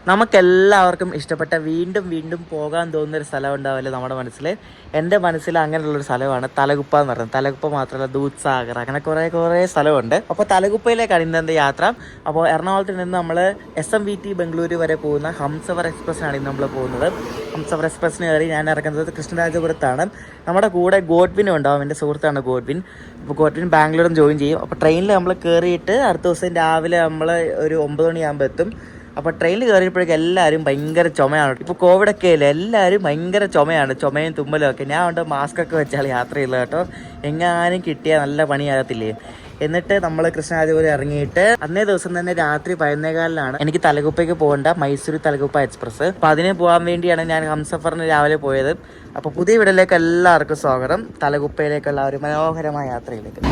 നമുക്കെല്ലാവർക്കും ഇഷ്ടപ്പെട്ട വീണ്ടും വീണ്ടും പോകാൻ തോന്നുന്നൊരു സ്ഥലം ഉണ്ടാവില്ലേ നമ്മുടെ മനസ്സിൽ. എൻ്റെ മനസ്സിൽ അങ്ങനെയുള്ളൊരു സ്ഥലമാണ് തലകുപ്പ എന്ന് പറയുന്നത്. തലകുപ്പ മാത്രമല്ല, ദൂത് സാഗർ, അങ്ങനെ കുറേ സ്ഥലമുണ്ട്. അപ്പോൾ തലകുപ്പയിലേക്കാണ് ഇന്നത്തെ യാത്ര. അപ്പോൾ എറണാകുളത്ത് നിന്ന് നമ്മൾ SMVT ബംഗളൂരു വരെ പോകുന്ന ഹംസഫർ എക്സ്പ്രസ്സിനാണ് ഇന്ന് നമ്മൾ പോകുന്നത്. ഹംസഫർ എക്സ്പ്രസ്സിന് കയറി ഞാൻ ഇറങ്ങുന്നത് കൃഷ്ണരാജപുരത്താണ്. നമ്മുടെ കൂടെ ഗോഡ്വിനും ഉണ്ടാവും, എൻ്റെ സുഹൃത്താണ് ഗോഡ്വിൻ. അപ്പോൾ ഗോഡ്വിൻ ബാംഗ്ലൂരും ജോയിൻ ചെയ്യും. അപ്പോൾ ട്രെയിനിൽ നമ്മൾ കയറിയിട്ട് അടുത്ത ദിവസം രാവിലെ നമ്മൾ ഒരു 9 മണിയാകുമ്പോൾ എത്തും. അപ്പോൾ ട്രെയിനിൽ കയറിയപ്പോഴേക്കും എല്ലാവരും ഭയങ്കര ചുമയാണ്. ഇപ്പോൾ കോവിഡൊക്കെ ഇല്ല, എല്ലാവരും ഭയങ്കര ചുമയാണ്, ചുമയും തുമ്മലും ഒക്കെ. ഞാൻ കൊണ്ട് മാസ്കൊക്കെ വെച്ചാൽ യാത്ര ചെയ്യുന്നത് കേട്ടോ. എങ്ങാനും കിട്ടിയാൽ നല്ല പണിയാകത്തില്ലേ. എന്നിട്ട് നമ്മൾ കൃഷ്ണരാജപുരം ഇറങ്ങിയിട്ട് അന്നേ ദിവസം തന്നെ രാത്രി 11:15 എനിക്ക് തലകുപ്പയ്ക്ക് പോകേണ്ട മൈസൂർ തലകുപ്പ എക്സ്പ്രസ്. അപ്പോൾ അതിന് പോകാൻ വേണ്ടിയാണ് ഞാൻ ഹംസഫറിന് രാവിലെ പോയത്. അപ്പോൾ പുതിയ വീട്ടിലേക്ക് എല്ലാവർക്കും സ്വാഗതം, തലകുപ്പയിലേക്കുള്ള ഒരു മനോഹരമായ യാത്രയിലേക്ക്.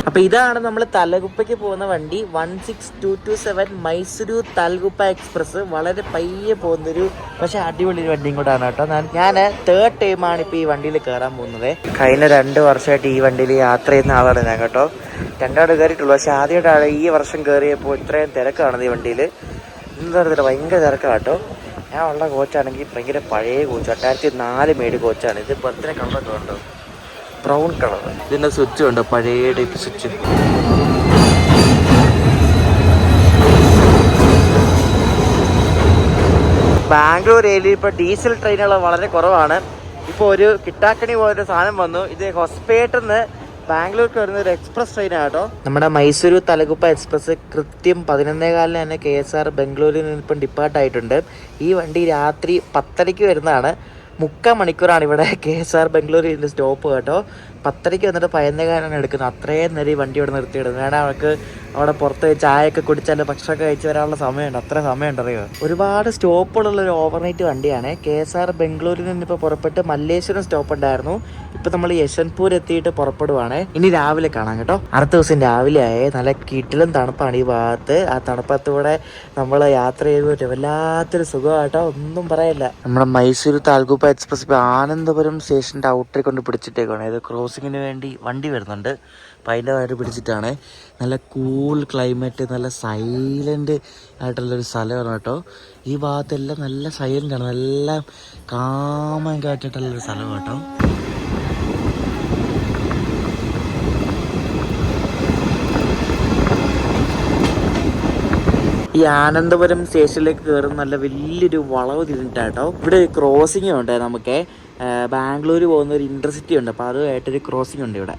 അപ്പോൾ ഇതാണ് നമ്മൾ തലകുപ്പയ്ക്ക് പോകുന്ന വണ്ടി, 16227 മൈസൂരു തലകുപ്പ എക്സ്പ്രസ്. വളരെ പയ്യെ പോകുന്നൊരു പക്ഷെ അടിപൊളി ഒരു വണ്ടിയും കൂടാണ് കേട്ടോ. ഞാൻ 3rd ടൈമാണ് ഇപ്പോൾ ഈ വണ്ടിയിൽ കയറാൻ പോകുന്നത്. കഴിഞ്ഞ 2 വർഷമായിട്ട് ഈ വണ്ടിയിൽ യാത്ര ചെയ്യുന്ന ആളാണ് ഞാൻ കേട്ടോ. 2 തവണ കയറിയിട്ടുള്ളൂ, പക്ഷെ ആദ്യമായിട്ടാണ് ഈ വർഷം കയറിയപ്പോൾ ഇത്രയും തിരക്കാണ് ഈ വണ്ടിയിൽ. എന്താ പറയുക, ഭയങ്കര തിരക്കാണ് കേട്ടോ. ഞാൻ ഉള്ള കോച്ചാണെങ്കിൽ ഭയങ്കര പഴയ കോച്ച്, 2004 മേഡ് കോച്ചാണ്. ഇത് ബർത്ത്ഡേ കളറൊക്കെ ഉണ്ടോ, ബ്രൗൺ കളർ. ഇതിൻ്റെ സ്വിച്ച് ഉണ്ട്, പഴയ ടൈപ്പ് സ്വിച്ച്. ബാംഗ്ലൂർ ഏരിയയിൽ ഇപ്പോൾ ഡീസൽ ട്രെയിനുകൾ വളരെ കുറവാണ്. ഇപ്പോൾ ഒരു കിട്ടാക്കണി പോലൊരു സാധനം വന്നു. ഇത് ഹൊസ്പേട്ടിൽ നിന്ന് ബാംഗ്ലൂർക്ക് വരുന്ന ഒരു എക്സ്പ്രസ് ട്രെയിനാണ് കേട്ടോ. നമ്മുടെ മൈസൂരു തലകുപ്പ എക്സ്പ്രസ് കൃത്യം 11:15 തന്നെ KSR ബംഗളൂരിൽ നിന്ന് ഇപ്പം ഡിപ്പാർട്ടായിട്ടുണ്ട്. ഈ വണ്ടി രാത്രി 10:30 വരുന്നതാണ്. 3/4 മണിക്കൂറാണ് ഇവിടെ KSR ബംഗളൂരിൻ്റെ സ്റ്റോപ്പ് കേട്ടോ. 10:30 വന്നിട്ട് 11:15 എടുക്കുന്നത്. അത്രയും നേരം ഈ വണ്ടി ഇവിടെ നിർത്തിയിടുന്നത്. കാരണം അവർക്ക് അവിടെ പുറത്ത് ചായയൊക്കെ കുടിച്ചാൽ ഭക്ഷണമൊക്കെ കഴിച്ച് വരാനുള്ള സമയമുണ്ട്. അത്ര സമയമുണ്ട് അറിയുമോ. ഒരുപാട് സ്റ്റോപ്പുകളുള്ളൊരു ഓവർനൈറ്റ് വണ്ടിയാണ്. KSR ബംഗളൂരിൽ നിന്ന് ഇപ്പോൾ പുറപ്പെട്ട് മല്ലേശ്വരം സ്റ്റോപ്പ് ഉണ്ടായിരുന്നു. ഇപ്പം നമ്മൾ യശ്വന്ത്പൂർ എത്തിയിട്ട് പുറപ്പെടുവാണ്. ഇനി രാവിലെ കാണാം കേട്ടോ. അടുത്ത ദിവസം രാവിലെ ആയേ നല്ല കിട്ടിലും തണുപ്പാണ് ഈ ഭാഗത്ത്. ആ തണുപ്പത്തൂടെ നമ്മൾ യാത്ര ചെയ്ത് വല്ലാത്തൊരു സുഖമാട്ടോ, ഒന്നും പറയില്ല. നമ്മുടെ മൈസൂർ താൽകുപ്പ എക്സ്പ്രസ് ഇപ്പോൾ ആനന്ദപുരം സ്റ്റേഷൻ്റെ ഔട്ടറിൽ കൊണ്ട് പിടിച്ചിട്ടേക്കാണ്. ഇത് ക്രോസിങ്ങിന് വേണ്ടി വണ്ടി വരുന്നുണ്ട്. അപ്പം അതിൻ്റെ വയറ് പിടിച്ചിട്ടാണ്. നല്ല കൂൾ ക്ലൈമറ്റ്, നല്ല സൈലൻ്റ് ആയിട്ടുള്ളൊരു സ്ഥലമാണ് കേട്ടോ. ഈ ഭാഗത്തെല്ലാം നല്ല സൈലൻ്റാണ്, നല്ല കാമൻ കാറ്റിട്ടുള്ളൊരു സ്ഥലമാണ് കേട്ടോ. ഈ ആനന്ദപുരം സ്റ്റേഷനിലേക്ക് കയറുന്ന നല്ല വലിയൊരു വളവ് തിരിഞ്ഞിട്ടാട്ടോ. ഇവിടെ ഒരു ക്രോസിംഗ് ഉണ്ട്. നമുക്ക് ബാംഗ്ലൂർ പോകുന്ന ഒരു ഇൻ്റർസിറ്റി ഉണ്ട്, അപ്പോൾ അതുമായിട്ടൊരു ക്രോസിംഗ് ഉണ്ട് ഇവിടെ.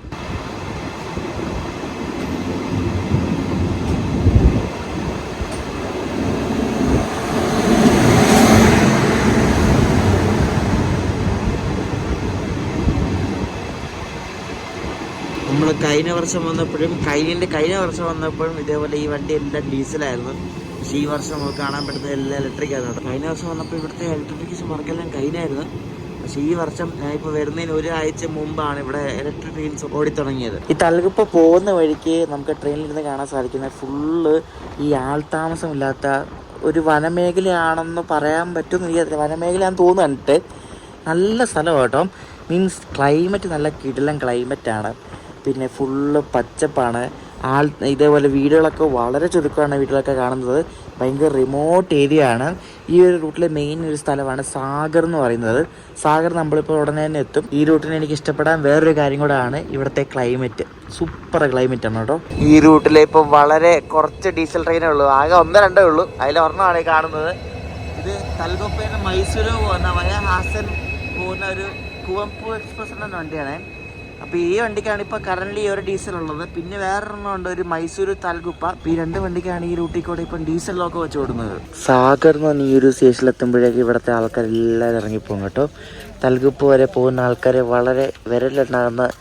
നമ്മൾ കഴിഞ്ഞ വർഷം വന്നപ്പോഴും ഇതേപോലെ ഈ വണ്ടി എല്ലാം ഡീസലായിരുന്നു. പക്ഷേ ഈ വർഷം നമുക്ക് കാണാൻ പറ്റുന്നത് എല്ലാം ഇലക്ട്രിക് ആയിരുന്നു. കഴിഞ്ഞ വർഷം വന്നപ്പോൾ ഇവിടുത്തെ ഇലക്ട്രിഫിക്കേഷൻ വർക്കെല്ലാം കഴിഞ്ഞായിരുന്നു. പക്ഷേ ഈ വർഷം ഇപ്പോൾ വരുന്നതിന് 1 ആഴ്ച മുമ്പാണ് ഇവിടെ ഇലക്ട്രിക് ട്രെയിൻസ് ഓടിത്തുടങ്ങിയത്. ഈ തലകുപ്പ പോകുന്ന വഴിക്ക് നമുക്ക് ട്രെയിനിലിരുന്ന് കാണാൻ സാധിക്കുന്നത് ഫുള്ള് ഈ ആൾതാമസമില്ലാത്ത ഒരു വനമേഖലയാണെന്ന് പറയാൻ പറ്റുമെന്ന് വനമേഖലയാണെന്ന് തോന്നുന്നുണ്ട്. നല്ല സ്ഥലം കേട്ടോ. മീൻസ് ക്ലൈമറ്റ് നല്ല കിടിലൻ ക്ലൈമറ്റാണ്. പിന്നെ ഫുള്ള് പച്ചപ്പാണ്. ഇതേപോലെ വീടുകളൊക്കെ വളരെ ചുരുക്കമാണ് വീടുകളൊക്കെ കാണുന്നത്. ഭയങ്കര റിമോട്ട് ഏരിയ ആണ്. ഈ ഒരു റൂട്ടിലെ മെയിൻ ഒരു സ്ഥലമാണ് സാഗർ എന്ന് പറയുന്നത്. സാഗർ നമ്മളിപ്പോൾ ഉടനെ തന്നെ എത്തും. ഈ റൂട്ടിന് എനിക്ക് ഇഷ്ടപ്പെടാൻ വേറൊരു കാര്യം കൂടെ ആണ് ഇവിടുത്തെ ക്ലൈമറ്റ്. സൂപ്പർ ക്ലൈമറ്റ് ആണ് കേട്ടോ. ഈ റൂട്ടിൽ ഇപ്പോൾ വളരെ കുറച്ച് ഡീസൽ ട്രെയിനേ ഉള്ളൂ, ആകെ 1-2 ഉള്ളൂ. അതിലൊരെണ്ണമാണ് ഈ കാണുന്നത്. ഇത് തലകുപ്പയിൽ നിന്ന് മൈസൂർ പോകുന്ന ഹാസൻ പോകുന്ന ഒരു കുവംപു എക്സ്പ്രസ് എന്ന വണ്ടിയാണ്. അപ്പോൾ ഈ വണ്ടിക്കാണ് ഇപ്പോൾ കറൻ്റ് ഒരു ഡീസൽ ഉള്ളത്. പിന്നെ വേറൊരെണ്ണം ഉണ്ട്, ഒരു മൈസൂർ തലകുപ്പ. ഈ 2 വണ്ടിക്കാണ് ഈ റൂട്ടിൽ കൂടെ ഇപ്പം ഡീസലിലൊക്കെ വെച്ച് ഓടുന്നത്. സാഗർ എന്ന് പറഞ്ഞ ഈ ഒരു സ്റ്റേഷനിൽ എത്തുമ്പോഴേക്ക് ഇവിടുത്തെ ആൾക്കാരെല്ലാവരും ഇറങ്ങിപ്പോകും കേട്ടോ. തലകുപ്പ വരെ പോകുന്ന ആൾക്കാർ വളരെ വിരലുണ്ടാകുന്ന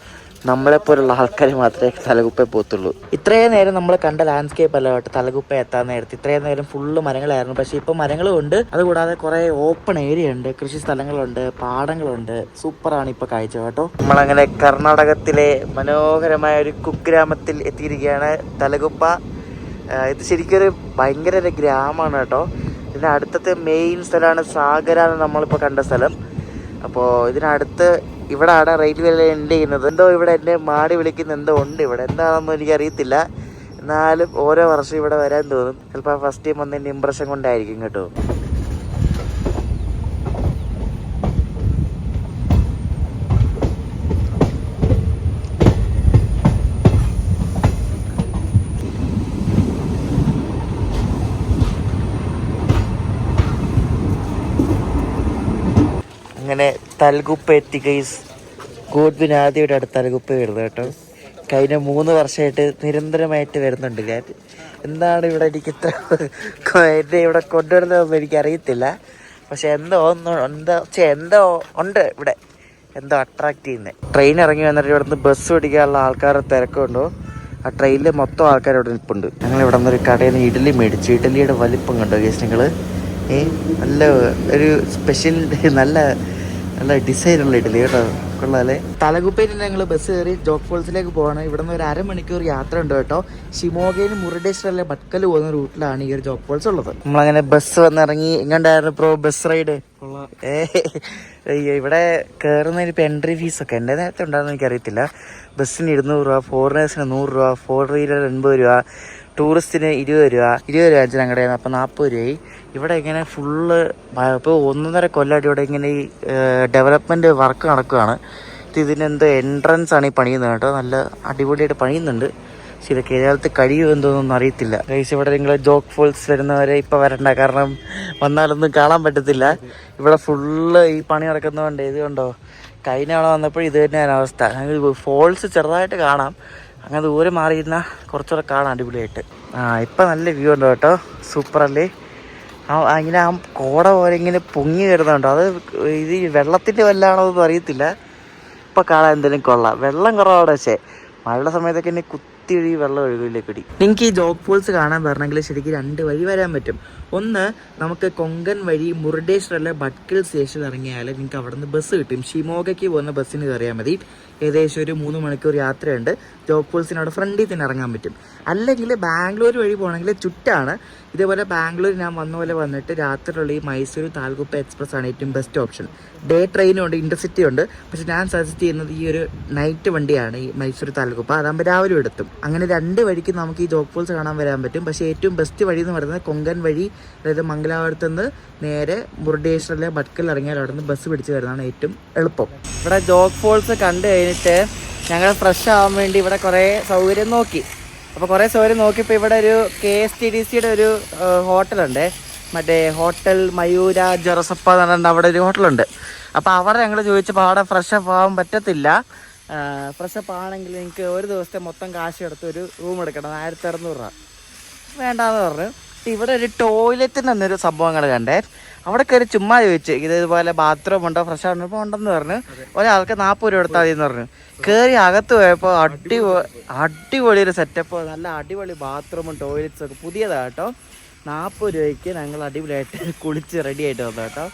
നമ്മളെപ്പോലുള്ള ആൾക്കാർ മാത്രമേ തലകുപ്പ പോകത്തുള്ളൂ. ഇത്രയും നേരം നമ്മൾ കണ്ട ലാൻഡ്സ്കേപ്പ് അല്ല കേട്ടോ തലകുപ്പ എത്താൻ നേരത്തെ. ഇത്രയും നേരം ഫുള്ള് മരങ്ങളായിരുന്നു. പക്ഷേ ഇപ്പോൾ മരങ്ങളും ഉണ്ട്, അതുകൂടാതെ കുറേ ഓപ്പൺ ഏരിയ ഉണ്ട്, കൃഷി സ്ഥലങ്ങളുണ്ട്, പാടങ്ങളുണ്ട്. സൂപ്പറാണ് ഇപ്പോൾ കാഴ്ച കേട്ടോ. നമ്മളങ്ങനെ കർണാടകത്തിലെ മനോഹരമായ ഒരു കുഗ്രാമത്തിൽ എത്തിയിരിക്കുകയാണ്. തലകുപ്പ ഇത് ശരിക്കും ഒരു ഭയങ്കര ഒരു ഗ്രാമമാണ് കേട്ടോ. ഇതിൻ്റെ അടുത്തത്തെ മെയിൻ സ്ഥലമാണ് സാഗര എന്ന് നമ്മളിപ്പോൾ കണ്ട സ്ഥലം. അപ്പോൾ ഇതിനടുത്ത് ഇവിടെ ആണ് റെയിൽവേ ലൈൻ എൻഡ് ചെയ്യുന്നത്. എന്തോ ഇവിടെ എന്നെ മാടി വിളിക്കുന്ന എന്തോ ഉണ്ട് ഇവിടെ, എന്താണെന്നൊന്നും എനിക്കറിയത്തില്ല. എന്നാലും ഓരോ വർഷം ഇവിടെ വരാൻ തോന്നും. ചിലപ്പോൾ ഫസ്റ്റ് ടൈം വന്നതിൻ്റെ ഇമ്പ്രഷൻ കൊണ്ടായിരിക്കും കേട്ടോ. അങ്ങനെ തലകുപ്പ എത്തി ഗൈസ്. ഗോഡ്വിൻ ആദ്യമായിട്ടാണ് തലകുപ്പ വരുന്നത് കേട്ടോ. കഴിഞ്ഞ 3 വർഷമായിട്ട് നിരന്തരമായിട്ട് വരുന്നുണ്ട് ഞാൻ. എന്താണ് ഇവിടെ എനിക്ക് ഇത്ര എന്നെ ഇവിടെ കൊണ്ടുവരുന്നതെന്ന് എനിക്കറിയത്തില്ല. പക്ഷെ എന്തോ ഉണ്ട് ഇവിടെ, എന്തോ അട്രാക്ട് ചെയ്യുന്നത്. ട്രെയിൻ ഇറങ്ങി വന്നിട്ട് ഇവിടെ നിന്ന് ബസ് പിടിക്കാനുള്ള ആൾക്കാരുടെ തിരക്കുണ്ടോ. ആ ട്രെയിനിൽ മൊത്തം ആൾക്കാർ ഇവിടെ നിൽപ്പുണ്ട്. ഞങ്ങൾ ഇവിടെ നിന്നൊരു കടയിൽ നിന്ന് ഇഡ്ഡലി മേടിച്ചു. ഇഡ്ഡലിയുടെ വലിപ്പം കണ്ടോ ഗൈസ് നിങ്ങൾ? നല്ല ഒരു സ്പെഷ്യൽ നല്ല നല്ല ഡിസൈനുള്ള ഇഡ്ഡലി കേട്ടോ, കൊള്ളാല്ലേ. തലകുപ്പയിൽ ഞങ്ങൾ ബസ് കയറി ജോഗ് ഫോൾസിലേക്ക് പോകണം. ഇവിടെ നിന്ന് ഒരു 1/2 മണിക്കൂർ യാത്ര ഉണ്ട് കേട്ടോ. ഷിമോഗയിൽ മുരുടേശ്വരല്ലേ ഭട്കൽ പോകുന്ന റൂട്ടിലാണ് ഈ ഒരു ജോഗ് ഫോൾസ് ഉള്ളത്. നമ്മളങ്ങനെ ബസ് വന്നിറങ്ങി. എങ്ങോട്ടായിരുന്നു പ്രോ ബസ് റൈഡ്? ഇവിടെ കയറുന്നതിന് ഇപ്പം എൻട്രി ഫീസൊക്കെ എൻ്റെ നേരത്തെ ഉണ്ടാകുന്ന എനിക്കറിയത്തില്ല. ബസ്സിന് 200 രൂപ, ഫോറിനേഴ്സിന് 100 രൂപ, 4 വീലർ 80 രൂപ, ടൂറിസ്റ്റിന് 20 രൂപ. 20 രൂപ വെച്ച് ഞങ്ങളുടെ അപ്പോൾ 40 രൂപയായി. ഇവിടെ ഇങ്ങനെ ഫുള്ള് ഇപ്പോൾ 1.5 കൊല്ലമായിട്ട് ഇവിടെ ഇങ്ങനെ ഈ ഡെവലപ്മെൻറ്റ് വർക്ക് നടക്കുകയാണ്. ഇതിനെന്തോ എൻട്രൻസ് ആണ് ഈ പണിയുന്നത് കേട്ടോ. നല്ല അടിപൊളിയായിട്ട് പണിയുന്നുണ്ട്. പക്ഷെ ഇത് കേരളത്തിൽ കഴിയുമെന്തോന്നൊന്നും അറിയത്തില്ല ഗൈസ്. ഇവിടെ നിങ്ങൾ ജോഗ് ഫോൾസ് വരുന്നവരെ ഇപ്പോൾ വരണ്ട, കാരണം വന്നാലൊന്നും കാണാൻ പറ്റത്തില്ല. ഇവിടെ ഫുള്ള് ഈ പണി നടക്കുന്നതുകൊണ്ട് ഇത് കണ്ടോ. കഴിഞ്ഞ തവണ വന്നപ്പോൾ ഇത് തന്നെയാണ് അവസ്ഥ. ഫോൾസ് ചെറുതായിട്ട് കാണാം, അങ്ങനെ ദൂരെ മാറിയിരുന്നാൽ കുറച്ചുകൂടെ കാണാം അടിപൊളിയായിട്ട്. ഇപ്പം നല്ല വ്യൂ ഉണ്ടോ കേട്ടോ, സൂപ്പറല്ലേ. ഇങ്ങനെ ആ കോട പോലെ ഇങ്ങനെ പൊങ്ങി വരുന്നുണ്ടോ. അത് ഇത് വെള്ളത്തിൻ്റെ വല്ലാണോ എന്നൊന്നും അറിയത്തില്ല. ഇപ്പം കാണാൻ എന്തെങ്കിലും കൊള്ളാം. വെള്ളം കുറവാണ്, പക്ഷേ മഴയുടെ സമയത്തൊക്കെ എന്നെ കുത്തി ഒഴുകി വെള്ളം ഒഴുകില്ലേക്കടി. നിങ്ങൾക്ക് ഈ ജോഗ് ഫോൾസ് കാണാൻ വരണമെങ്കിൽ ശരിക്കും 2 വഴി വരാൻ പറ്റും. ഒന്ന്, നമുക്ക് കൊങ്കൺ വഴി മുരുടേശ്വരല്ലേ ഭട്കൽ സ്റ്റേഷനിൽ ഇറങ്ങിയാൽ നിങ്ങൾക്ക് അവിടെ നിന്ന് ബസ് കിട്ടും. ഷിമോഗയ്ക്ക് പോകുന്ന ബസ്സിന് കയറിയാൽ മതി. ഏകദേശം ഒരു 3 മണിക്കൂർ യാത്രയുണ്ട്. ജോഗ് ഫോൾസിന് അവിടെ ഫ്രണ്ടിൽ തന്നെ ഇറങ്ങാൻ പറ്റും. അല്ലെങ്കിൽ ബാംഗ്ലൂർ വഴി പോകണമെങ്കിൽ ചുറ്റാണ്. ഇതേപോലെ ബാംഗ്ലൂർ ഞാൻ വന്ന പോലെ വന്നിട്ട് രാത്രിയുള്ള ഈ മൈസൂർ താൽകുപ്പ എക്സ്പ്രസ് ആണ് ഏറ്റവും ബെസ്റ്റ് ഓപ്ഷൻ. ഡേ ട്രെയിനും ഉണ്ട്, ഇൻ്റർസിറ്റി ഉണ്ട്. പക്ഷെ ഞാൻ സജസ്റ്റ് ചെയ്യുന്നത് ഈ ഒരു നൈറ്റ് വണ്ടിയാണ്, ഈ മൈസൂർ താൽകുപ്പ. അതാകുമ്പോൾ രാവിലെ എടുത്തും. അങ്ങനെ 2 വഴിക്ക് നമുക്ക് ഈ ജോഗ് ഫോൾസ് കാണാൻ വരാൻ പറ്റും. പക്ഷേ ഏറ്റവും ബെസ്റ്റ് വഴി എന്ന് പറയുന്നത് കൊങ്കൺ വഴി, അതായത് മംഗലാപുരത്ത് നിന്ന് നേരെ മുരുടേശ്വരലെ ഭട്കൽ ഇറങ്ങിയാൽ അവിടെ നിന്ന് ബസ് പിടിച്ച് വരുന്നതാണ് ഏറ്റവും എളുപ്പം. ഇവിടെ ജോഗ് ഫോൾസ് കണ്ടു കഴിഞ്ഞിട്ട് ഞങ്ങൾ ഫ്രഷ് ആവാൻ വേണ്ടി ഇവിടെ കുറേ സൗകര്യം നോക്കി. അപ്പോൾ കുറേ സൗകര്യം നോക്കിയപ്പോൾ ഇവിടെ ഒരു KSTDCയുടെ ഒരു ഹോട്ടലുണ്ട്, മറ്റേ ഹോട്ടൽ മയൂര ജെറസപ്പ എന്ന് പറഞ്ഞിട്ട് അവിടെ ഒരു ഹോട്ടലുണ്ട്. അപ്പോൾ അവിടെ ഞങ്ങൾ ചോദിച്ചപ്പോൾ അവിടെ ഫ്രഷപ്പ് ആവാൻ പറ്റത്തില്ല. ഫ്രഷപ്പ് ആണെങ്കിൽ എനിക്ക് ഒരു ദിവസത്തെ മൊത്തം കാശ് എടുത്ത് ഒരു റൂം എടുക്കണം, 1600 രൂപ വേണ്ടാന്ന് പറഞ്ഞു. ഇവിടെ ഒരു ടോയ്ലറ്റിന് എന്നൊരു സംഭവങ്ങൾ കണ്ടേ. അവിടെ കയറി ചുമ്മാ ചോദിച്ചു ഇതേപോലെ ബാത്റൂം ഉണ്ടോ, ഫ്രഷ് ആവുമ്പോൾ ഉണ്ടെന്ന് പറഞ്ഞു. ഒരാൾക്ക് 40 രൂപ എടുത്താൽ മതി എന്ന് പറഞ്ഞു. കയറി അകത്ത് പോയപ്പോൾ അടിപൊളി ഒരു സെറ്റപ്പ്, നല്ല അടിപൊളി ബാത്റൂമും ടോയ്ലറ്റ്സും ഒക്കെ പുതിയതാണ് കേട്ടോ. 40 രൂപയ്ക്ക് ഞങ്ങൾ അടിപൊളിയായിട്ട് കുളിച്ച് റെഡി ആയിട്ട് വന്നു കേട്ടോ.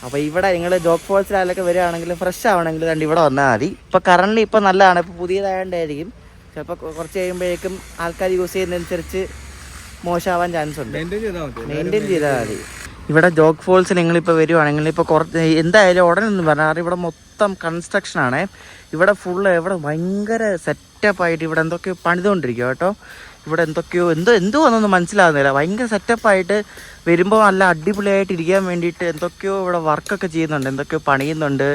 അപ്പോൾ ഇവിടെ നിങ്ങൾ ജോഗ് ഫോൾസിലൊക്കെ വരികയാണെങ്കിൽ ഫ്രഷ് ആവണമെങ്കിൽ കണ്ട് ഇവിടെ വന്നാൽ മതി. ഇപ്പോൾ കറണ്ട്ലി ഇപ്പോൾ നല്ലതാണ്, ഇപ്പോൾ പുതിയതായതുകൊണ്ടായിരിക്കും. ചിലപ്പോൾ കുറച്ച് കഴിയുമ്പോഴേക്കും ആൾക്കാർ യൂസ് ചെയ്യുന്നതനുസരിച്ച് മോശമാവാൻ ചാൻസ് ഉണ്ട്. മെയിൻറ്റെയിൻ ചെയ്താൽ മതി. ഇവിടെ ജോഗ് ഫോൾസ് നിങ്ങളിപ്പോൾ വരുവാണെങ്കിൽ ഇപ്പോൾ എന്തായാലും ഉടനെ ഒന്നും പറഞ്ഞാൽ, കാരണം ഇവിടെ മൊത്തം കൺസ്ട്രക്ഷനാണ്. ഇവിടെ ഫുള്ള് ഭയങ്കര സെറ്റപ്പായിട്ട് ഇവിടെ എന്തൊക്കെയോ പണിതുകൊണ്ടിരിക്കുക കേട്ടോ. ഇവിടെ എന്തൊക്കെയോ എന്തോ എന്നൊന്നും മനസ്സിലാകുന്നില്ല. ഭയങ്കര സെറ്റപ്പായിട്ട് വരുമ്പോൾ നല്ല അടിപൊളിയായിട്ട് ഇരിക്കാൻ വേണ്ടിയിട്ട് എന്തൊക്കെയോ ഇവിടെ വർക്കൊക്കെ ചെയ്യുന്നുണ്ട്, എന്തൊക്കെയോ പണിയുന്നുണ്ട്.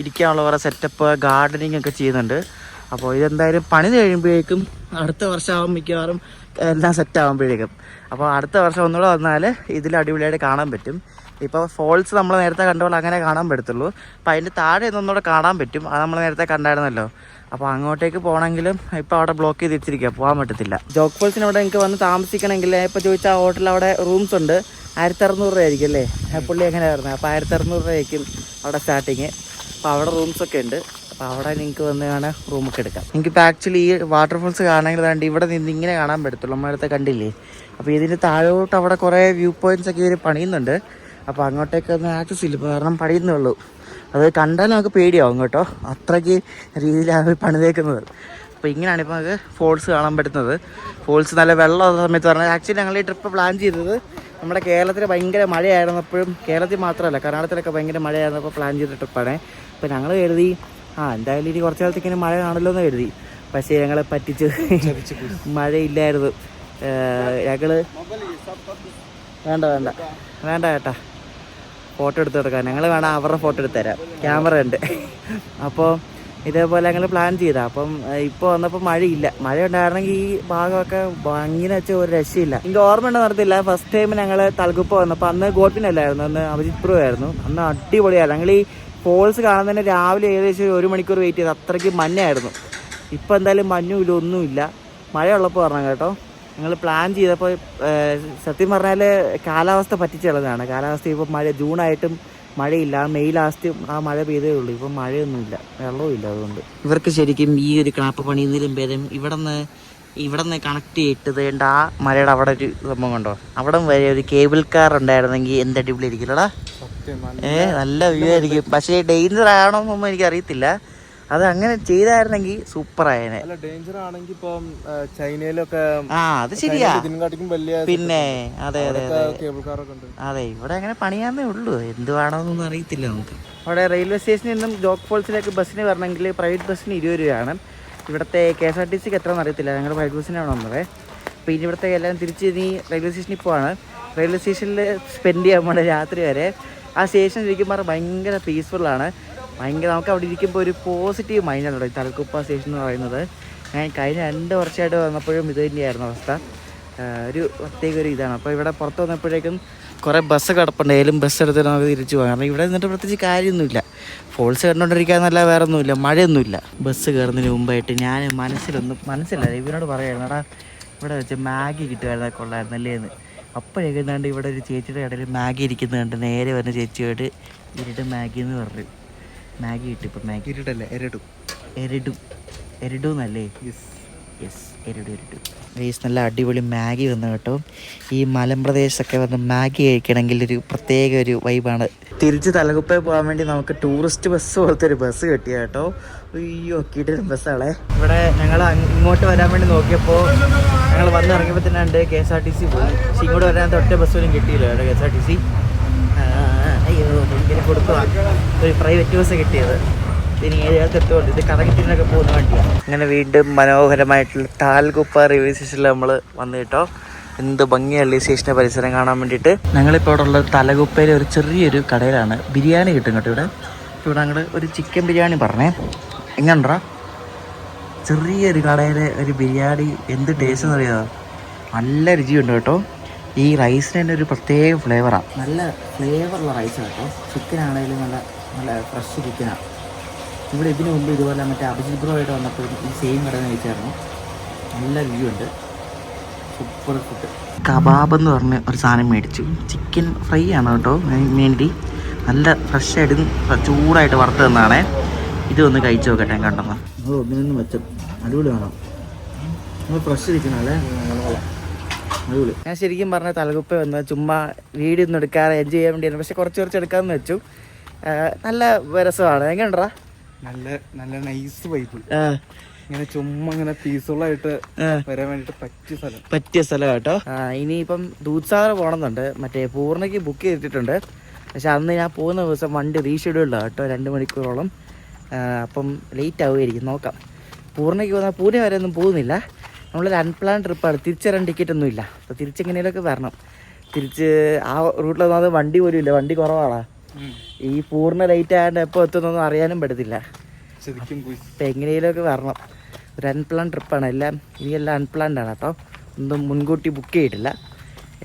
ഇരിക്കാനുള്ള കുറേ സെറ്റപ്പ്, ഗാർഡനിങ് ഒക്കെ ചെയ്യുന്നുണ്ട്. അപ്പോൾ ഇതെന്തായാലും പണി കഴിയുമ്പോഴേക്കും അടുത്ത വർഷം മിക്കവാറും എല്ലാം സെറ്റ് ആകുമ്പോഴേക്കും. അപ്പോൾ അടുത്ത വർഷം ഒന്നുകൂടെ വന്നാൽ ഇതിൽ അടിപൊളിയായിട്ട് കാണാൻ പറ്റും. ഇപ്പോൾ ഫോൾസ് നമ്മൾ നേരത്തെ കണ്ടപ്പോൾ അങ്ങനെ കാണാൻ പറ്റത്തുള്ളൂ. അപ്പോൾ അതിൻ്റെ താഴെ ഒന്നുകൂടെ കാണാൻ പറ്റും, അത് നമ്മൾ നേരത്തെ കണ്ടായിരുന്നല്ലോ. അപ്പോൾ അങ്ങോട്ടേക്ക് പോകണമെങ്കിലും ഇപ്പോൾ അവിടെ ബ്ലോക്ക് ചെയ്ത് വെച്ചിരിക്കുക, പോകാൻ പറ്റത്തില്ല. ജോഗ് ഫോൾസിന് അവിടെ എനിക്ക് വന്ന് താമസിക്കണമെങ്കിൽ ഇപ്പോൾ ചോദിച്ചാൽ ആ ഹോട്ടലിൽ അവിടെ റൂംസ് ഉണ്ട്. 1600 രൂപയായിരിക്കും അല്ലേ പുള്ളി എങ്ങനെ വരുന്നത്. അപ്പോൾ 1600 രൂപയായിരിക്കും അവിടെ സ്റ്റാർട്ടിങ്. അപ്പോൾ അവിടെ റൂംസൊക്കെ ഉണ്ട്. അപ്പോൾ അവിടെ നിങ്ങൾക്ക് വന്ന് കാണാൻ റൂമൊക്കെ എടുക്കാം. എനിക്കിപ്പോൾ ആക്ച്വലി ഈ വാട്ടർഫോൾസ് കാണണമെങ്കിൽ വേണ്ടി ഇവിടെ നിന്ന് ഇങ്ങനെ കാണാൻ പറ്റത്തുള്ളൂ, നമ്മളടുത്ത് കണ്ടില്ലേ. അപ്പോൾ ഇതിന് താഴോട്ട് അവിടെ കുറേ വ്യൂ പോയിൻറ്റ്സ് ഒക്കെ ഇവർ പണിയുന്നുണ്ട്. അപ്പോൾ അങ്ങോട്ടേക്കൊന്നും ആക്സസ് ഇല്ല, കാരണം പണിയുന്നേ ഉള്ളൂ. അത് കണ്ടാൽ നമുക്ക് പേടിയാവും കേട്ടോ, അത്രയ്ക്ക് രീതിയിലാണ് പണിതേക്കുന്നത്. അപ്പോൾ ഇങ്ങനെയാണ് ഇപ്പോൾ നമുക്ക് ഫോൾസ് കാണാൻ പറ്റുന്നത്. ഫോൾസ് നല്ല വെള്ളമുള്ള സമയത്ത് പറഞ്ഞാൽ ആക്ച്വലി ഞങ്ങൾ ഈ ട്രിപ്പ് പ്ലാൻ ചെയ്തത് നമ്മുടെ കേരളത്തിൽ ഭയങ്കര മഴയായിരുന്നപ്പോഴും, കേരളത്തിൽ മാത്രമല്ല കർണാടകത്തിലൊക്കെ ഭയങ്കര മഴയായിരുന്നപ്പോൾ പ്ലാൻ ചെയ്ത ട്രിപ്പാണ്. അപ്പോൾ ഞങ്ങൾ കരുതി എന്തായാലും ഇനി കുറച്ച് കാലത്തേക്കിങ്ങനെ മഴ കാണല്ലോ എന്ന് കരുതി. പക്ഷേ ഞങ്ങളെ പറ്റിച്ച് മഴയില്ലായിരുന്നു. ഞങ്ങള് വേണ്ട വേണ്ട വേണ്ട ചേട്ടാ, ഫോട്ടോ എടുത്ത് കൊടുക്കാം. ഞങ്ങൾ വേണം അവരുടെ ഫോട്ടോ എടുത്ത് തരാം, ക്യാമറ ഉണ്ട്. അപ്പോൾ ഇതേപോലെ ഞങ്ങൾ പ്ലാൻ ചെയ്താൽ. അപ്പം ഇപ്പോൾ വന്നപ്പോൾ മഴയില്ല. മഴ ഉണ്ടായിരുന്നെങ്കിൽ ഈ ഭാഗമൊക്കെ ഭംഗിന്ന് വെച്ചാൽ ഒരു രക്ഷയില്ല. എനിക്ക് ഓർമ്മ ഉണ്ടെന്ന് നടത്തില്ല. ഫസ്റ്റ് ടൈം ഞങ്ങൾ തലകുപ്പ വന്നപ്പോൾ അന്ന് ഗോഡ്പിനല്ലായിരുന്നു, അന്ന് അഭിജിത് പ്രോ ആയിരുന്നു. അന്ന് അടിപൊളിയായിരുന്നു. ഞങ്ങൾ ഈ ഫോൾസ് കാണുന്നതിന് രാവിലെ ഏകദേശം 1 മണിക്കൂർ വെയിറ്റ് ചെയ്ത്, അത്രയ്ക്ക് മഞ്ഞായിരുന്നു. ഇപ്പോൾ എന്തായാലും മഞ്ഞുമില്ല, ഒന്നുമില്ല. മഴ ഉള്ളപ്പോൾ പറഞ്ഞാൽ കേട്ടോ. ഞങ്ങൾ പ്ലാൻ ചെയ്തപ്പോൾ സത്യം പറഞ്ഞാൽ കാലാവസ്ഥ പറ്റിച്ചുള്ളതാണ്. കാലാവസ്ഥ ഇപ്പോൾ മഴ ജൂണായിട്ടും മഴയില്ല. മെയ് ലാസ്റ്റ് ആ മഴ പെയ്തേ ഉള്ളൂ. ഇപ്പം മഴയൊന്നുമില്ല, വെള്ളവുമില്ല. അതുകൊണ്ട് ഇവർക്ക് ശരിക്കും ഈ ഒരു ക്ലാപ്പ് പണിയുന്നതിലും ഭേദം ഇവിടെ നിന്ന് കണക്ട് ചെയ്തിട്ട് വേണ്ട ആ മഴയുടെ അവിടെ ഒരു സംഭവം കണ്ടോ, അവിടെ വരെ ഒരു കേബിൾ കാർ ഉണ്ടായിരുന്നെങ്കിൽ എന്ത് അടിപൊളി ആയിരിക്കില്ലടാ. നല്ല വ്യൂ ആയിരിക്കും. പക്ഷേ ഡേഞ്ചർ ആണോ എന്നൊന്നും എനിക്ക് അറിയത്തില്ല. അത് അങ്ങനെ ചെയ്തായിരുന്നെങ്കിൽ സൂപ്പർ ആയേനെ. ചൈനയിലൊക്കെ അത് ശരിയാ. പിന്നെ അതെ അതെ അതെ, ഇവിടെ അങ്ങനെ പണിയാന്നേ ഉള്ളൂ. എന്ത് വേണമെന്നൊന്നും അറിയത്തില്ല നമുക്ക്. അവിടെ റെയിൽവേ സ്റ്റേഷനിൽ നിന്നും ജോഗ് ഫോൾസിലേക്ക് ബസ്സിന് വരണമെങ്കിൽ പ്രൈവറ്റ് ബസ്സിന് 20 രൂപയാണ്. ഇവിടുത്തെ KSRTCക്ക് എത്രയെന്ന് അറിയത്തില്ല. ഞങ്ങൾ പ്രൈവറ്റ് ബസ്സിനാണ് വന്നത്. അപ്പോൾ ഇനി ഇവിടുത്തെ എല്ലാം തിരിച്ച് ഇനി റെയിൽവേ സ്റ്റേഷനിൽ പോവാണ്. റെയിൽവേ സ്റ്റേഷനിൽ സ്പെൻഡ് ചെയ്യാൻ വേണ്ട രാത്രി വരെ. ആ സ്റ്റേഷൻ ഇരിക്കുമ്പോൾ ഭയങ്കര പീസ്ഫുള്ളാണ്. ഭയങ്കര നമുക്ക് അവിടെ ഇരിക്കുമ്പോൾ ഒരു പോസിറ്റീവ് മൈൻഡാണ് ഈ തലക്കുപ്പ സ്റ്റേഷൻ എന്ന് പറയുന്നത്. ഞാൻ കഴിഞ്ഞ 2 വർഷമായിട്ട് വന്നപ്പോഴും ഇത് തന്നെയായിരുന്നു അവസ്ഥ. ഒരു പ്രത്യേക ഒരു ഇതാണ്. അപ്പോൾ ഇവിടെ പുറത്ത് വന്നപ്പോഴേക്കും കുറേ ബസ് കിടപ്പുണ്ടായാലും ബസ് എടുത്തിട്ട് നമുക്ക് തിരിച്ചു പോകാം. കാരണം ഇവിടെ നിന്നിട്ട് പ്രത്യേകിച്ച് കാര്യമൊന്നുമില്ല. ഫോൾസ് കണ്ടുകൊണ്ടിരിക്കാന്നല്ല വേറെ ഒന്നുമില്ല, മഴയൊന്നുമില്ല. ബസ് കയറുന്നതിന് മുമ്പായിട്ട് ഞാൻ മനസ്സില്ല ഇവനോട് പറയായിരുന്നു, എടാ ഇവിടെ വെച്ച് മാഗി കിട്ടുമായിരുന്ന കൊള്ളായിരുന്നല്ലേ എന്ന്. അപ്പോഴേക്കും എന്താണ്ട് ഇവിടെ ഒരു ചേച്ചിയുടെ കടയിൽ മാഗി ഇരിക്കുന്നത് കണ്ട് നേരെ വന്ന് ചേച്ചിയോട് ഇരുട്ട് മാഗി എന്ന് പറഞ്ഞു. മാഗി കിട്ടും. ഇപ്പം മാഗി ഇരുട്ടല്ലേ, എരിഡു എന്നല്ലേ? യെസ്, എരിഡു. നല്ല അടിപൊളി മാഗി വന്നു കേട്ടോ. ഈ മലമ്പ്രദേശമൊക്കെ വന്ന് മാഗി കഴിക്കണമെങ്കിൽ ഒരു പ്രത്യേക ഒരു വൈബാണ്. തിരിച്ച് തലകുപ്പയിൽ പോകാൻ വേണ്ടി നമുക്ക് ടൂറിസ്റ്റ് ബസ് പോലത്തെ ഒരു ബസ് കിട്ടിയ കേട്ടോ. അയ്യോ കിടിലൻ ബസ്സാണേ. ഇവിടെ ഞങ്ങൾ ഇങ്ങോട്ട് വരാൻ വേണ്ടി നോക്കിയപ്പോൾ ഞങ്ങൾ വന്നിറങ്ങിയപ്പോൾ തന്നെ ഉണ്ട് KSRTC പോയി. പക്ഷെ ഇങ്ങോട്ട് വരാൻ ഒറ്റ ബസ് പോലും കിട്ടിയില്ല കേട്ടോ KSRTC. അയ്യോ ഭയങ്കര കൊടുക്കുക. ഒരു പ്രൈവറ്റ് ബസ് കിട്ടിയത്. ഇനി 7 എത്തുകൊണ്ട് ഇത് കറങ്ങിത്തിനൊക്കെ പോകുന്ന വണ്ടിയാണ്. അങ്ങനെ വീണ്ടും മനോഹരമായിട്ടുള്ള താൽകുപ്പ റെയിൽവേ സ്റ്റേഷനിൽ നമ്മൾ വന്നു കേട്ടോ. എന്ത് ഭംഗിയല്ലേ സ്റ്റേഷൻ്റെ പരിസരം കാണാൻ വേണ്ടിയിട്ട്. ഞങ്ങളിപ്പോൾ ഇവിടെ ഉള്ളത് തലകുപ്പയിലെ ഒരു ചെറിയൊരു കടയിലാണ്. ബിരിയാണി കിട്ടും കേട്ടോ ഇവിടെ അങ്ങോട്ട് ഒരു ചിക്കൻ ബിരിയാണി പറഞ്ഞേ. എങ്ങനെണ്ടാ ചെറിയൊരു കടയിലെ ഒരു ബിരിയാണി എന്ത് ടേസ്റ്റ് എന്ന് അറിയാമോ? നല്ല രുചിയുണ്ട് കേട്ടോ. ഈ റൈസിന് തന്നെ ഒരു പ്രത്യേക ഫ്ലേവറാണ്. നല്ല ഫ്ലേവറുള്ള റൈസാണ് കേട്ടോ. ചിക്കനാണെങ്കിലും നല്ല ഫ്രഷ് ചിക്കനാണ്. ഇവിടെ ഇതിനു മുമ്പ് ഇതുപോലെ മറ്റേ അഭിജിത് ബ്രോ ആയിട്ട് വന്നപ്പോൾ ഈ സെയിം കടന്ന് കഴിച്ചായിരുന്നു. നല്ല വ്യൂ ഉണ്ട്, സൂപ്പർ ഫുഡ്. കബാബ് എന്ന് പറഞ്ഞ ഒരു സാധനം മേടിച്ചു. ചിക്കൻ ഫ്രൈ ആണ് കേട്ടോ വേണ്ടി. നല്ല ഫ്രഷ് ആയിട്ട് ചൂടായിട്ട് വറുത്ത് തന്നാണേ. ഇതൊന്ന് കഴിച്ചു നോക്കട്ടെ കണ്ടെന്ന്. ഒന്നിനൊന്നും വെച്ച അടിപൊളി വേണം. നമ്മൾ ഫ്രഷ് ഇരിക്കണല്ലേ, അടിപൊളി. ഞാൻ ശരിക്കും പറഞ്ഞ തലകുപ്പ വന്ന് ചുമ്മാ വീഡിയോ ഒന്നും എടുക്കാതെ എൻജോയ് ചെയ്യാൻ വേണ്ടിയായിരുന്നു. പക്ഷെ കുറച്ച് എടുക്കാമെന്ന് വെച്ചു. നല്ല രസമാണ്. എങ്ങനെയുണ്ടാ? നല്ല നൈസ് വൈബ്. ഇങ്ങനെ ചുമ്മാ ഇങ്ങനെ പീസ്ഫുൾ ആയിട്ട് വരാൻ വേണ്ടിട്ട് പറ്റിയ സ്ഥലം കേട്ടോ. ഇനിയിപ്പം ദൂദ്സാഗർ പോകണമെന്നുണ്ട്. മറ്റേ പൂർണ്ണയ്ക്ക് ബുക്ക് ചെയ്തിട്ടുണ്ട്. പക്ഷെ അന്ന് ഞാൻ പോകുന്ന ദിവസം വണ്ടി റീഷെഡ്യൂൾഡാണ് കേട്ടോ, 2 മണിക്കൂറോളം. അപ്പം ലേറ്റ് ആവുമായിരിക്കും, നോക്കാം. പൂർണ്ണയ്ക്ക് പോകുന്ന പൂനെ വരെ ഒന്നും പോകുന്നില്ല. നമ്മളൊരു അൺപ്ലാൻ ട്രിപ്പാണ്. തിരിച്ച് തരാൻ ടിക്കറ്റൊന്നും ഇല്ല. അപ്പോൾ തിരിച്ചെങ്ങനെയൊക്കെ വരണം. തിരിച്ച് ആ റൂട്ടിലൊന്നും വണ്ടി പോലും ഇല്ല, വണ്ടി കുറവാണ്. ഈ പൂർണ്ണ ലേറ്റ് ആയതുകൊണ്ട് എപ്പോൾ എത്തുന്നൊന്നും അറിയാനും പറ്റത്തില്ല. അപ്പം എങ്ങനെയൊക്കെ വരണം. ഒരു അൺപ്ലാൻ ട്രിപ്പാണ് എല്ലാം. ഇനിയെല്ലാം അൺപ്ലാൻഡ് ആണ് കേട്ടോ, ഒന്നും മുൻകൂട്ടി ബുക്ക് ചെയ്തിട്ടില്ല.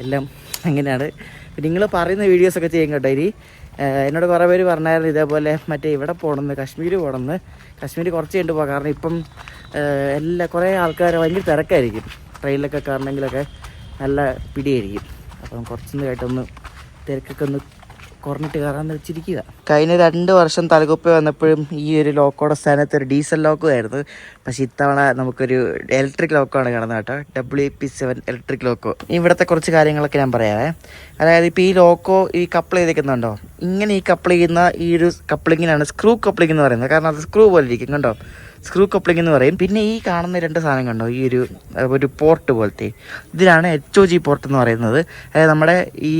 എല്ലാം അങ്ങനെയാണ്. നിങ്ങൾ പറയുന്ന വീഡിയോസൊക്കെ ചെയ്യും കേട്ടോ. ഇനി എന്നോട് കുറേ പേര് പറഞ്ഞായിരുന്നു ഇതേപോലെ മറ്റേ ഇവിടെ പോകണമെന്ന്, കാശ്മീർ പോകണമെന്ന്. കാശ്മീർ കുറച്ച് കഴിഞ്ഞിട്ട് പോകാം. കാരണം ഇപ്പം കുറേ ആൾക്കാർ ഭയങ്കര തിരക്കായിരിക്കും. ട്രെയിനിലൊക്കെ കയറണമെങ്കിലൊക്കെ നല്ല പിടിയായിരിക്കും. അപ്പം കുറച്ചൊന്ന് കേട്ടൊന്ന് തിരക്കൊക്കെ ഒന്ന് കുറഞ്ഞിട്ട് കയറാമെന്ന് വെച്ചിരിക്കുക. കഴിഞ്ഞ 2 വർഷം തലകുപ്പ വന്നപ്പോഴും ഈ ഒരു ലോക്കോയുടെ സ്ഥാനത്ത് ഒരു ഡീസൽ ലോക്കോ. പക്ഷേ ഇത്തവണ നമുക്കൊരു ഇലക്ട്രിക് ലോക്കോയാണ് കാണുന്നത് കേട്ടോ. WP7 electric loco. ഇവിടുത്തെ കുറച്ച് കാര്യങ്ങളൊക്കെ ഞാൻ പറയാവേ. അതായത് ഇപ്പോൾ ഈ ലോക്കോ ഈ കപ്പിൾ ചെയ്തേക്കുന്നുണ്ടോ, ഇങ്ങനെ ഈ കപ്പിൾ ചെയ്യുന്ന ഈ ഒരു കപ്പിളിങ്ങിനാണ് സ്ക്രൂ കപ്പിളിംഗ് എന്ന് പറയുന്നത്. കാരണം അത് സ്ക്രൂ പോലെ ഇരിക്കും കണ്ടോ. സ്ക്രൂ കപ്ലിംഗ് എന്ന് പറയും. പിന്നെ ഈ കാണുന്ന 2 സാധനം കണ്ടോ, ഈ ഒരു പോർട്ട് പോലത്തെ, ഇതിലാണ് HOG പോർട്ട് എന്ന് പറയുന്നത്. അതായത് നമ്മുടെ ഈ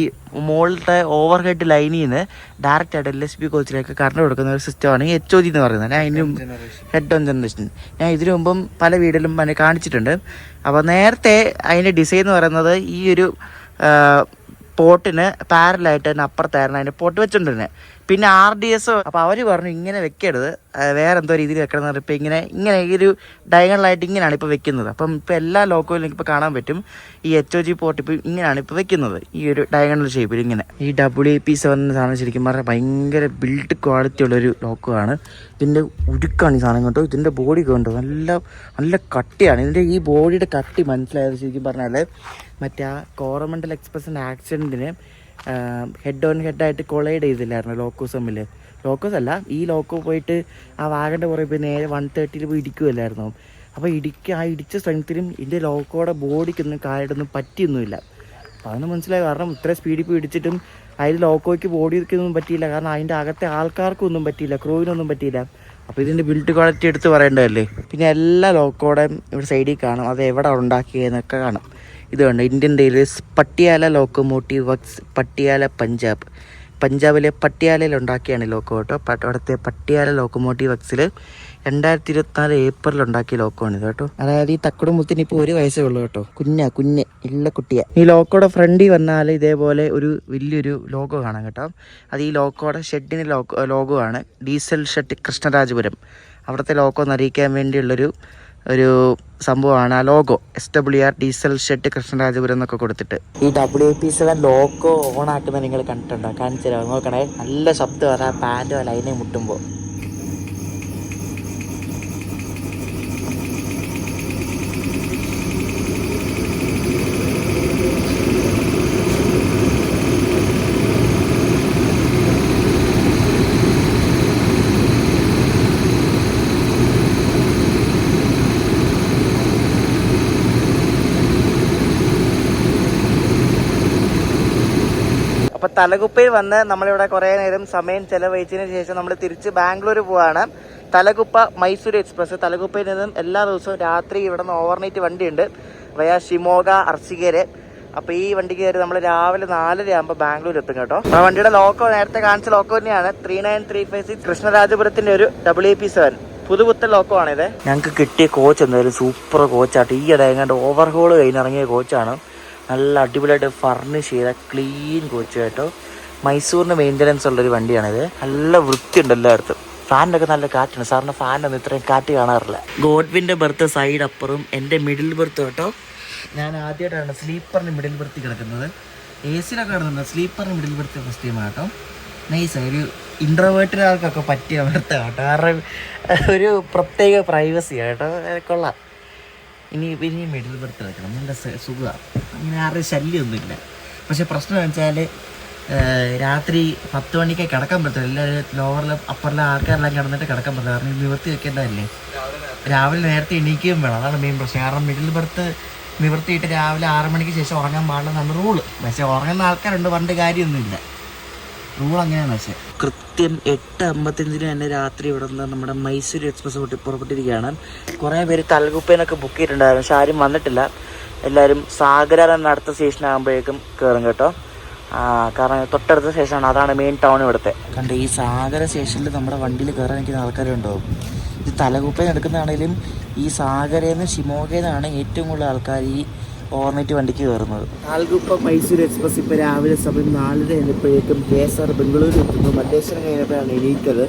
മുകളിലത്തെ ഓവർ ഹെഡ് ലൈനിൽ നിന്ന് ഡയറക്റ്റ് ആയിട്ട് LSB കോച്ചിലേക്ക് കറണ്ട് കൊടുക്കുന്ന ഒരു സിസ്റ്റമാണ് ഈ HOG എന്ന് പറയുന്നത്. ഞാൻ ഇതിനും ഹെഡ് ഓൺ ജനറേഷൻ ഞാൻ ഇതിനു മുമ്പും പല വീഡിയോയിലും കാണിച്ചിട്ടുണ്ട്. അപ്പോൾ നേരത്തെ അതിൻ്റെ ഡിസൈൻ എന്ന് പറയുന്നത് ഈ ഒരു പോർട്ടിന് പാരലായിട്ട് തന്നെ അപ്പുറത്തായിരുന്നു അതിൻ്റെ പോർട്ട് വെച്ചിട്ടുണ്ടെന്നെ. പിന്നെ RDS അപ്പോൾ അവർ പറഞ്ഞു ഇങ്ങനെ വെക്കരുത്, വേറെ എന്തോ രീതിയിൽ വെക്കണം എന്ന് പറഞ്ഞപ്പോൾ ഇങ്ങനെ ഈ ഒരു ഡയഗണലായിട്ട് ഇങ്ങനെയാണ് ഇപ്പോൾ വെക്കുന്നത്. അപ്പം ഇപ്പോൾ എല്ലാ ലോക്കോയിലും ഇപ്പോൾ കാണാൻ പറ്റും ഈ HOG പോർട്ട് ഇപ്പോൾ ഇങ്ങനെയാണ് ഇപ്പോൾ വെക്കുന്നത്, ഈ ഒരു ഡയഗണൽ ഷേപ്പിൽ ഇങ്ങനെ. ഈ WAP7 സാധനം ശരിക്കും പറഞ്ഞാൽ ഭയങ്കര ബിൽഡ് ക്വാളിറ്റി ഉള്ളൊരു ലോക്കോ ആണ്. ഇതിൻ്റെ ഉരുക്കാണ് ഈ സാധനം കേട്ടോ. ഇതിൻ്റെ ബോഡി കണ്ടോ, നല്ല കട്ടിയാണ്. ഇതിൻ്റെ ഈ ബോഡിയുടെ കട്ടി മനസ്സിലായത് ശരിക്കും പറഞ്ഞാൽ മറ്റേ ആ കോറമണ്ടൽ എക്സ്പ്രസിൻ്റെ ആക്സിഡൻറ്റിന് ഹെഡ് ഓൺ ഹെഡായിട്ട് കൊളൈഡ് ചെയ്തില്ലായിരുന്നു ലോക്കോസ് തമ്മിൽ. ലോക്കോസ് അല്ല, ഈ ലോക്കോ പോയിട്ട് ആ വാഗൻ്റെ പുറകെ പോയി നേരെ 130 പോയി ഇടിക്കുമല്ലായിരുന്നു. അപ്പോൾ ഇടിച്ച സ്ട്രെങ്ത്തിലും ഇതിൻ്റെ ലോക്കോയുടെ ബോഡിക്കൊന്നും കാലിടൊന്നും പറ്റിയൊന്നുമില്ല. അപ്പോൾ അതൊന്നും മനസ്സിലായി. കാരണം ഇത്ര സ്പീഡിൽ പോയി ഇടിച്ചിട്ടും അതിൽ ലോക്കോയ്ക്ക് ബോഡിക്കൊന്നും പറ്റിയില്ല. കാരണം അതിൻ്റെ അകത്തെ ആൾക്കാർക്കൊന്നും പറ്റിയില്ല, ക്രൂവിനൊന്നും പറ്റിയില്ല. അപ്പോൾ ഇതിൻ്റെ ബിൽഡ് ക്വാളിറ്റി എടുത്ത് പറയേണ്ടതല്ലേ. പിന്നെ എല്ലാ ലോക്കോയുടെയും ഇവിടെ സൈഡിൽ കാണും അത് എവിടെ ഉണ്ടാക്കിയെന്നൊക്കെ കാണും. ഇത് കണ്ടോ, Indian railways Patiala locomotive works, Patiala പഞ്ചാബിലെ പട്ടിയാലയിൽ ഉണ്ടാക്കിയാണ് ഈ ലോക്കോ കേട്ടോ. അവിടുത്തെ പട്ടിയാല ലോക്കോമോട്ടീവ് വർക്ക്സിൽ 2024 ഏപ്രിൽ ഉണ്ടാക്കിയ ലോക്കോ ആണ് ഇത് കേട്ടോ. അതായത് ഈ തക്കുടുമുത്തിന് ഇപ്പോൾ 1 വയസ്സേ ഉള്ളൂ കേട്ടോ. കുഞ്ഞ് ഇള്ള കുട്ടിയാ. ഈ ലോക്കോയുടെ ഫ്രണ്ടിൽ വന്നാൽ ഇതേപോലെ ഒരു വലിയൊരു ലോഗോ കാണാം കേട്ടോ. അത് ഈ ലോക്കോയുടെ ഷെഡിന് ലോഗോ ആണ്. ഡീസൽ ഷെഡ് കൃഷ്ണരാജപുരം, അവിടുത്തെ ലോക്കോ എന്ന് അറിയിക്കാൻ വേണ്ടിയുള്ളൊരു സംഭവമാണ് ആ logo. SWR diesel shed Krishnarajapuram എന്നൊക്കെ കൊടുത്തിട്ട്. ഈ WAP7 ലോഗോ ഓൺ ആക്കുന്നത് നിങ്ങൾ കണ്ടിട്ടുണ്ടോ? കാണിച്ചു തരാം, നോക്കണേ. നല്ല ശബ്ദമാണ് ആ പാൻറ്റോ ലൈനെ മുട്ടുമ്പോൾ. അപ്പോൾ തലകുപ്പയിൽ വന്ന് നമ്മളിവിടെ കുറേ നേരം സമയം ചെലവഴിച്ചതിന് ശേഷം നമ്മൾ തിരിച്ച് ബാംഗ്ലൂർ പോവാണ്. തലകുപ്പ മൈസൂർ എക്സ്പ്രസ്. തലകുപ്പയിൽ നിന്നും എല്ലാ ദിവസവും രാത്രി ഇവിടെ നിന്ന് ഓവർനൈറ്റ് വണ്ടിയുണ്ട് വയ ഷിമോഗ അർച്ചികേര്. അപ്പോൾ ഈ വണ്ടിക്ക് കയറി നമ്മൾ രാവിലെ 4:30 ആകുമ്പോൾ ബാംഗ്ലൂർ എത്തും കേട്ടോ. ആ വണ്ടിയുടെ ലോക്കോ നേരത്തെ കാണിച്ച ലോക്കോ തന്നെയാണ്. 39356 കൃഷ്ണരാജപുരത്തിൻ്റെ ഒരു WAP7 പുതുപുത്തൻ ലോക്കോ ആണിത്. ഞങ്ങൾക്ക് കിട്ടിയ കോച്ച് എന്തായാലും സൂപ്പർ കോച്ചാട്ടോ. ഈ ഇടയങ്ങാണ്ട് ഓവർഹോൾ കഴിഞ്ഞിറങ്ങിയ കോച്ചാണ്. നല്ല അടിപൊളിയായിട്ട് ഫർണിഷ് ചെയ്ത ക്ലീൻ കോച്ച് കേട്ടോ. മൈസൂരിന് മെയിൻ്റനൻസ് ഉള്ളൊരു വണ്ടിയാണിത്. നല്ല വൃത്തിയുണ്ട് എല്ലായിടത്തും. ഫാനിനൊക്കെ നല്ല കാറ്റാണ്. സാറിന് ഫാനൊന്നും ഇത്രയും കാറ്റ് കാണാറില്ല. ഗോഡ്വിൻ്റെ ബർത്ത് സൈഡ് അപ്പറും എൻ്റെ മിഡിൽ ബർത്ത് കേട്ടോ. ഞാൻ ആദ്യമായിട്ടാണ് സ്ലീപ്പറിന് മിഡിൽ ബർത്ത് കിടക്കുന്നത്. AC-ലൊക്കെ കിടന്നുണ്ട്, സ്ലീപ്പറിന് മിഡിൽ ബർത്ത് ഫസ്റ്റ് ടൈം കേട്ടോ. നൈസായി, ഒരു ഇൻട്രോവേർട്ടിനാൾക്കൊക്കെ പറ്റിയ ബർത്ത് കേട്ടോ. കാരണം ഒരു പ്രത്യേക പ്രൈവസി കേട്ടോ, കൊള്ളാം. ഇനി മിഡിൽ ബർത്ത് കിടക്കണം, നല്ല സുഖമാണ്. അങ്ങനെ ആരുടെ ശല്യമൊന്നുമില്ല. പക്ഷെ പ്രശ്നം എന്ന് വെച്ചാൽ രാത്രി 10 മണിക്ക് കിടക്കാൻ പറ്റില്ല. എല്ലാവരും ലോവറിലും അപ്പറിലും ആൾക്കാരെല്ലാം കിടന്നിട്ട് കിടക്കാൻ പറ്റില്ല. കാരണം നിവർത്തി വെക്കേണ്ടതല്ലേ. രാവിലെ നേരത്തെ എണീക്കുകയും വേണം, അതാണ് മെയിൻ പ്രശ്നം. കാരണം മിഡിൽ ബർത്ത് നിവർത്തിയിട്ട് രാവിലെ 6 മണിക്ക് ശേഷം ഉറങ്ങാൻ പാടില്ലെന്നാണ് റൂള്. പക്ഷേ ഉറങ്ങുന്ന ആൾക്കാരുണ്ട്, പറഞ്ഞിട്ട് കാര്യമൊന്നുമില്ല, റൂൾ അങ്ങനെയാണ്. പക്ഷേ കൃത്യം 8:55 തന്നെ രാത്രി ഇവിടെ നിന്ന് നമ്മുടെ മൈസൂർ എക്സ്പ്രസ് പുറപ്പെട്ടിരിക്കുകയാണ്. കുറേ പേര് തലകുപ്പേനൊക്കെ ബുക്ക് ചെയ്തിട്ടുണ്ടായിരുന്നു, പക്ഷെ ആരും വന്നിട്ടില്ല. എല്ലാവരും സാഗര എന്ന അടുത്ത സ്റ്റേഷൻ ആകുമ്പോഴേക്കും കയറും കേട്ടോ. കാരണം തൊട്ടടുത്ത സ്റ്റേഷനാണ്, അതാണ് മെയിൻ ടൗൺ ഇവിടുത്തെ. കണ്ട് ഈ സാഗര സ്റ്റേഷനിൽ നമ്മുടെ വണ്ടിയിൽ കയറാൻ നിൽക്കുന്ന ആൾക്കാരുണ്ടാവും. ഇത് തലകുപ്പയിൽ എടുക്കുന്നതാണെങ്കിലും ഈ സാഗരയിൽ നിന്ന് ഷിമോഗയിൽ നിന്നാണ് ഏറ്റവും കൂടുതൽ ആൾക്കാർ ഈ ഓവർനൈറ്റ് വണ്ടിക്ക് കയറുന്നത്. താൽകുപ്പ മൈസൂർ എക്സ്പ്രസ് ഇപ്പോൾ രാവിലെ സമയം 4:30 കഴിഞ്ഞപ്പോഴേക്കും KSR ബംഗളൂരു എത്തുന്നു. മല്ലേശ്വരം കഴിഞ്ഞപ്പോഴാണ് എണീറ്റത്.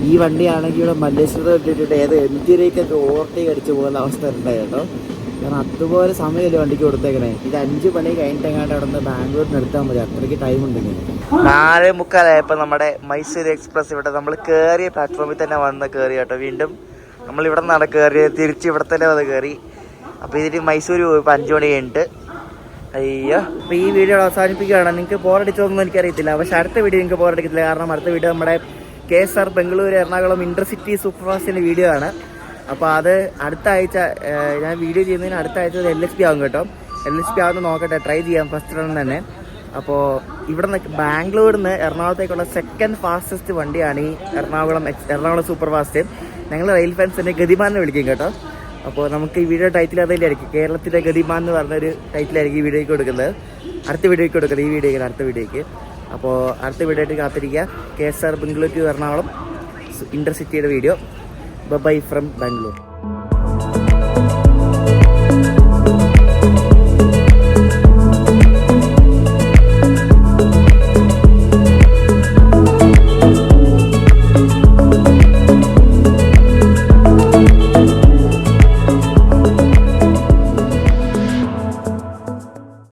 ഈ വണ്ടിയാണെങ്കിൽ ഇവിടെ മല്ലേശ്വരത്തെ ഇട്ടിട്ട് ഏത് MG-യിലേക്കൊക്കെ ഓവർടേക്ക് അടിച്ചു പോകുന്ന അവസ്ഥ ഉണ്ടായി കേട്ടോ. കാരണം അതുപോലെ സമയമല്ലേ വണ്ടിക്ക് കൊടുത്തേക്കണേ. ഇത് 5 മണി കഴിഞ്ഞിട്ടെങ്ങാണ്ട് അവിടെ നിന്ന് ബാംഗ്ലൂരിന് എടുത്താൽ മതി, അത്രയ്ക്ക് ടൈം ഉണ്ടെങ്കിൽ. 4:45 നമ്മുടെ മൈസൂർ എക്സ്പ്രസ് ഇവിടെ നമ്മൾ കയറിയ പ്ലാറ്റ്ഫോമിൽ തന്നെ വന്ന് കയറി കേട്ടോ. വീണ്ടും നമ്മൾ ഇവിടെ നിന്നാണ് കയറിയത്, തിരിച്ച് ഇവിടെ തന്നെ വന്ന് കയറി. അപ്പോൾ ഇതിന് മൈസൂർ പോയപ്പോൾ 5 മണി കഴിഞ്ഞിട്ട്. അയ്യോ, അപ്പോൾ ഈ വീഡിയോ അവസാനിപ്പിക്കുകയാണ്. നിങ്ങൾക്ക് ബോറടിച്ചതൊന്നും എനിക്കറിയത്തില്ല, പക്ഷേ അടുത്ത വീഡിയോ നിങ്ങൾക്ക് ബോറടിക്കത്തില്ല. കാരണം അടുത്ത വീഡിയോ നമ്മുടെ KSR ബംഗളൂരു എറണാകുളം ഇൻ്റർസിറ്റി സൂപ്പർഫാസ്റ്റിൻ്റെ വീഡിയോ ആണ്. അപ്പോൾ അത് അടുത്ത ആഴ്ച ഞാൻ വീഡിയോ ചെയ്യുന്നതിന് അടുത്ത ആഴ്ച LSP ആകും കേട്ടോ. LSP ആകുമെന്ന് നോക്കട്ടെ, ട്രൈ ചെയ്യാം ഫസ്റ്റ് റൺ തന്നെ. അപ്പോൾ ഇവിടെ നിന്ന് ബാംഗ്ലൂരിൽ നിന്ന് എറണാകുളത്തേക്കുള്ള സെക്കൻഡ് ഫാസ്റ്റസ്റ്റ് വണ്ടിയാണ് ഈ എറണാകുളം സൂപ്പർ ഫാസ്റ്റ്. ഞങ്ങൾ റെയിൽ ഫാൻസ് തന്നെ ഗതിമാൻ എന്ന് വിളിക്കും കേട്ടോ. അപ്പോൾ നമുക്ക് ഈ വീഡിയോ ടൈറ്റിൽ അതിലായിരിക്കും, കേരളത്തിലെ ഗതിമാൻ എന്ന് പറഞ്ഞൊരു ടൈറ്റിലായിരിക്കും ഈ വീഡിയോയ്ക്ക് കൊടുക്കുന്നത്. അടുത്ത വീഡിയോയ്ക്ക് കൊടുക്കുന്നത്, ഈ വീഡിയോയ്ക്ക് അടുത്ത വീഡിയോയ്ക്ക്. അപ്പോൾ അടുത്ത വീഡിയോ ആയിട്ട് കാത്തിരിക്കുക. KSR ബംഗളൂരു ടു എറണാകുളം ഇൻ്റർസിറ്റിയുടെ വീഡിയോ. Bye from Bangalore.